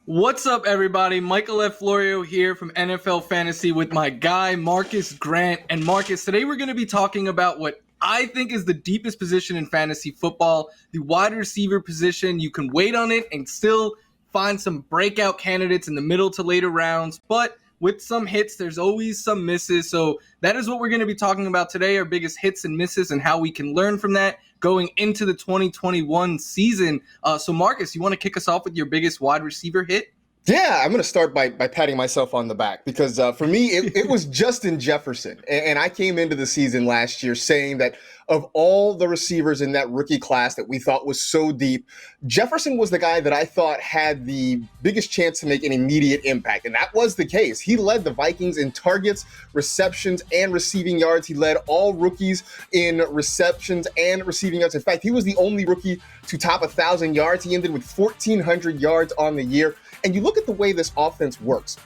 What's up, everybody? Michael F. Florio here from NFL Fantasy with my guy, Marcus Grant. And Marcus, today we're going to be talking about what I think is the deepest position in fantasy football, the wide receiver position. You can wait on it and still find some breakout candidates in the middle to later rounds, but with some hits, there's always some misses. So that is what we're going to be talking about today, our biggest hits and misses and how we can learn from that going into the 2021 season. So Marcus, you want to kick us off with your biggest wide receiver hit? Yeah, I'm going to start by patting myself on the back because for me, it was Justin Jefferson. And I came into the season last year saying that of all the receivers in that rookie class that we thought was so deep, Jefferson was the guy that I thought had the biggest chance to make an immediate impact. And that was the case. He led the Vikings in targets, receptions, and receiving yards. He led all rookies in receptions and receiving yards. In fact, he was the only rookie to top 1,000 yards. He ended with 1,400 yards on the year. And you look at the way this offense works.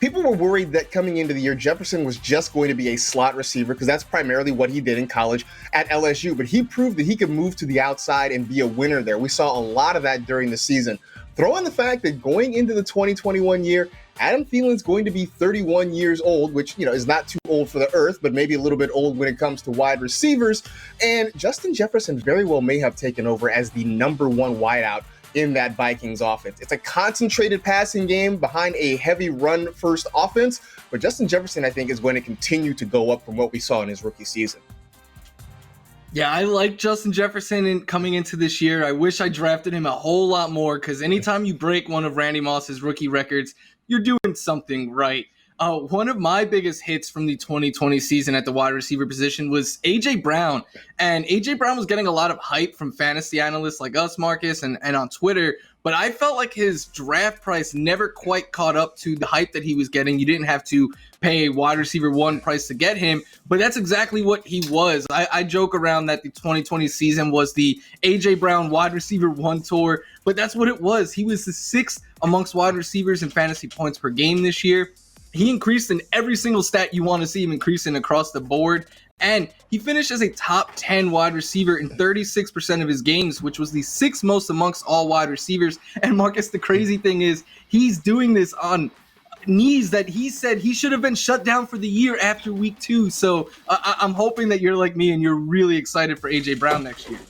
People were worried that coming into the year, Jefferson was just going to be a slot receiver because that's primarily what he did in college at LSU. But he proved that he could move to the outside and be a winner there. We saw a lot of that during the season. Throw in the fact that going into the 2021 year, Adam Thielen's going to be 31 years old, which, is not too old for the earth, but maybe a little bit old when it comes to wide receivers. And Justin Jefferson very well may have taken over as the number one wideout in that Vikings offense. It's a concentrated passing game behind a heavy run-first offense, but Justin Jefferson, I think, is going to continue to go up from what we saw in his rookie season. Yeah, I like Justin Jefferson coming into this year. I wish I drafted him a whole lot more because anytime you break one of Randy Moss's rookie records, you're doing something right. One of my biggest hits from the 2020 season at the wide receiver position was A.J. Brown. And A.J. Brown was getting a lot of hype from fantasy analysts like us, Marcus, and on Twitter. But I felt like his draft price never quite caught up to the hype that he was getting. You didn't have to pay a wide receiver one price to get him. But that's exactly what he was. I joke around that the 2020 season was the A.J. Brown wide receiver one tour. But that's what it was. He was the sixth amongst wide receivers in fantasy points per game this year. He increased in every single stat you want to see him increasing across the board. And he finished as a top 10 wide receiver in 36% of his games, which was the sixth most amongst all wide receivers. And Marcus, the crazy thing is he's doing this on knees that he said he should have been shut down for the year after week 2. So I'm hoping that you're like me and you're really excited for A.J. Brown next year.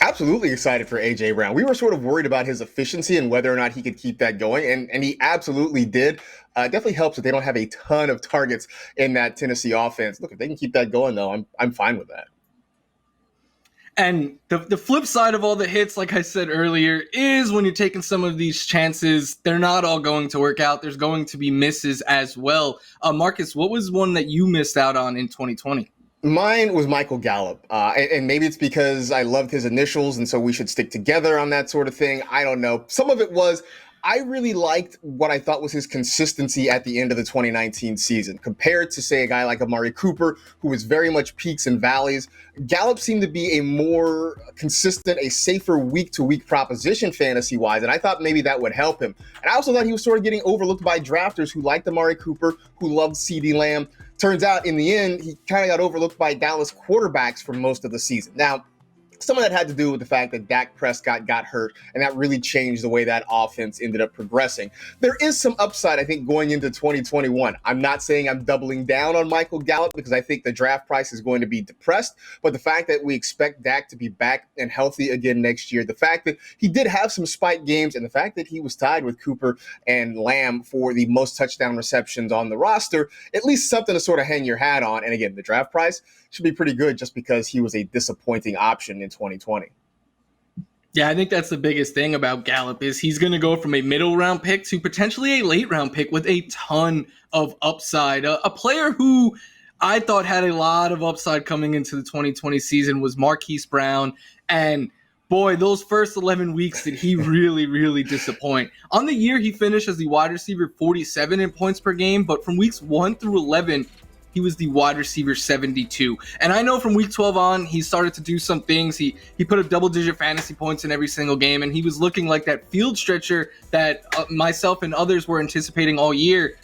Absolutely excited for A.J. Brown. We were sort of worried about his efficiency and whether or not he could keep that going, and he absolutely did. Definitely helps that they don't have a ton of targets in that Tennessee offense. Look, if they can keep that going, though, I'm fine with that. And the flip side of all the hits, like I said earlier, is when you're taking some of these chances, they're not all going to work out. There's going to be misses as well. Marcus, what was one that you missed out on in 2020? Mine was Michael Gallup, and maybe it's because I loved his initials, and so we should stick together on that sort of thing. I don't know. Some of it was I really liked what I thought was his consistency at the end of the 2019 season compared to, say, a guy like Amari Cooper, who was very much peaks and valleys. Gallup seemed to be a more consistent, a safer week-to-week proposition fantasy-wise, and I thought maybe that would help him. And I also thought he was sort of getting overlooked by drafters who liked Amari Cooper, who loved CeeDee Lamb. Turns out, in the end, he kind of got overlooked by Dallas quarterbacks for most of the season. Now, some of that had to do with the fact that Dak Prescott got hurt, and that really changed the way that offense ended up progressing. There is some upside, I think, going into 2021. I'm not saying I'm doubling down on Michael Gallup because I think the draft price is going to be depressed, but the fact that we expect Dak to be back and healthy again next year, the fact that he did have some spike games, and the fact that he was tied with Cooper and Lamb for the most touchdown receptions on the roster, at least something to sort of hang your hat on. And again, the draft price should be pretty good just because he was a disappointing option in 2020. Yeah, I think that's the biggest thing about Gallup is he's going to go from a middle round pick to potentially a late round pick with a ton of upside. A player who I thought had a lot of upside coming into the 2020 season was Marquise Brown. And boy, those first 11 weeks did he really, really disappoint. On the year, he finished as the wide receiver 47 in points per game, but from weeks 1 through 11, he was the wide receiver 72. And I know from week 12 on, he started to do some things. He put up double-digit fantasy points in every single game, and he was looking like that field stretcher that myself and others were anticipating all year.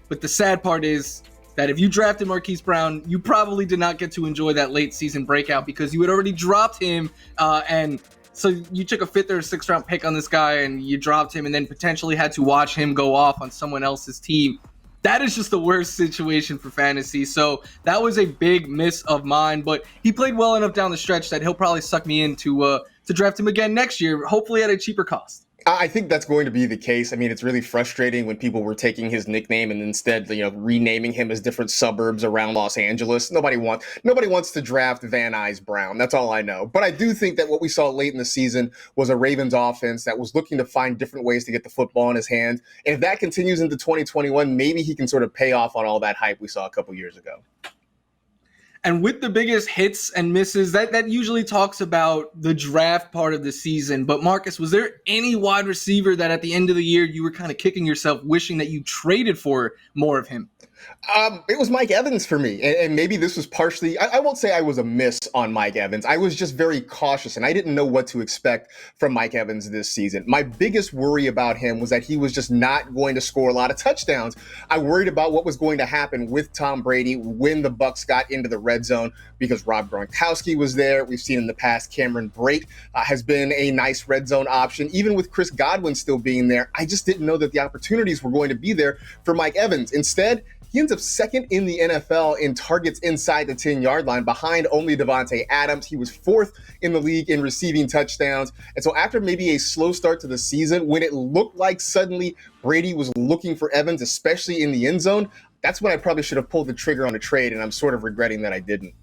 But the sad part is that if you drafted Marquise Brown, you probably did not get to enjoy that late season breakout because you had already dropped him and So you took a 5th or 6th round pick on this guy and you dropped him and then potentially had to watch him go off on someone else's team. That is just the worst situation for fantasy. So that was a big miss of mine, but he played well enough down the stretch that he'll probably suck me in to draft him again next year, hopefully at a cheaper cost. I think that's going to be the case. I mean, it's really frustrating when people were taking his nickname and instead, renaming him as different suburbs around Los Angeles. Nobody wants to draft Van Nuys Brown. That's all I know. But I do think that what we saw late in the season was a Ravens offense that was looking to find different ways to get the football in his hands. And if that continues into 2021, maybe he can sort of pay off on all that hype we saw a couple years ago. And with the biggest hits and misses, that usually talks about the draft part of the season. But Marcus, was there any wide receiver that at the end of the year you were kind of kicking yourself, wishing that you traded for more of him? It was Mike Evans for me. And maybe this was partially, I won't say I was a miss on Mike Evans. I was just very cautious and I didn't know what to expect from Mike Evans this season. My biggest worry about him was that he was just not going to score a lot of touchdowns. I worried about what was going to happen with Tom Brady when the Bucs got into the red zone because Rob Gronkowski was there. We've seen in the past Cameron Brate has been a nice red zone option. Even with Chris Godwin still being there, I just didn't know that the opportunities were going to be there for Mike Evans. Instead, he ends up 2nd in the NFL in targets inside the 10-yard line, behind only Devontae Adams. He was 4th in the league in receiving touchdowns. And so after maybe a slow start to the season, when it looked like suddenly Brady was looking for Evans, especially in the end zone, that's when I probably should have pulled the trigger on a trade, and I'm sort of regretting that I didn't.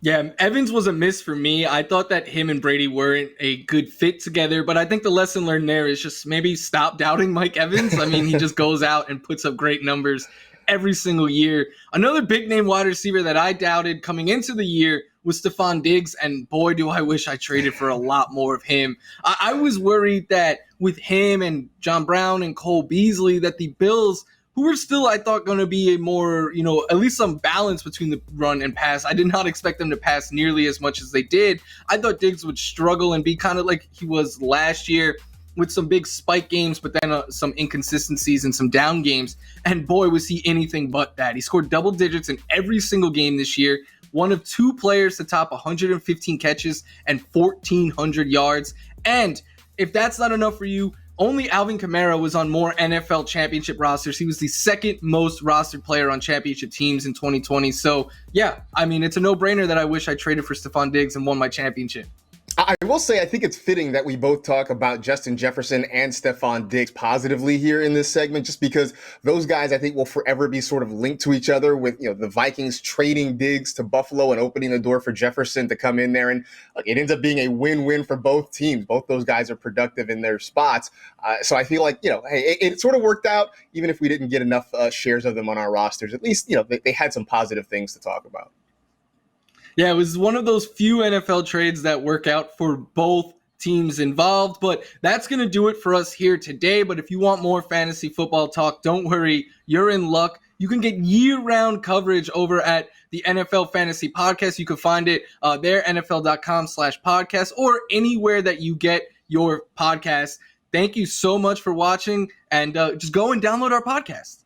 Yeah, Evans was a miss for me. I thought that him and Brady weren't a good fit together, but I think the lesson learned there is just maybe stop doubting Mike Evans. I mean, he just goes out and puts up great numbers every single year. Another big name wide receiver that I doubted coming into the year was Stefon Diggs, and boy, do I wish I traded for a lot more of him. I was worried that with him and John Brown and Cole Beasley that the Bills, who were still, I thought, going to be a more, at least some balance between the run and pass. I did not expect them to pass nearly as much as they did. I thought Diggs would struggle and be kind of like he was last year with some big spike games, but then some inconsistencies and some down games. And boy, was he anything but that. He scored double digits in every single game this year. One of 2 players to top 115 catches and 1,400 yards. And if that's not enough for you, only Alvin Kamara was on more NFL championship rosters. He was the 2nd most rostered player on championship teams in 2020. So, yeah, I mean, it's a no-brainer that I wish I traded for Stefon Diggs and won my championship. I will say I think it's fitting that we both talk about Justin Jefferson and Stefon Diggs positively here in this segment, just because those guys I think will forever be sort of linked to each other with the Vikings trading Diggs to Buffalo and opening the door for Jefferson to come in there. And it ends up being a win-win for both teams. Both those guys are productive in their spots. So I feel like, hey, it sort of worked out, even if we didn't get enough shares of them on our rosters. At least, they had some positive things to talk about. Yeah, it was one of those few NFL trades that work out for both teams involved, but that's going to do it for us here today. But if you want more fantasy football talk, don't worry, you're in luck. You can get year-round coverage over at the NFL Fantasy Podcast. You can find it there, NFL.com/podcast, or anywhere that you get your podcast. Thank you so much for watching, and just go and download our podcast.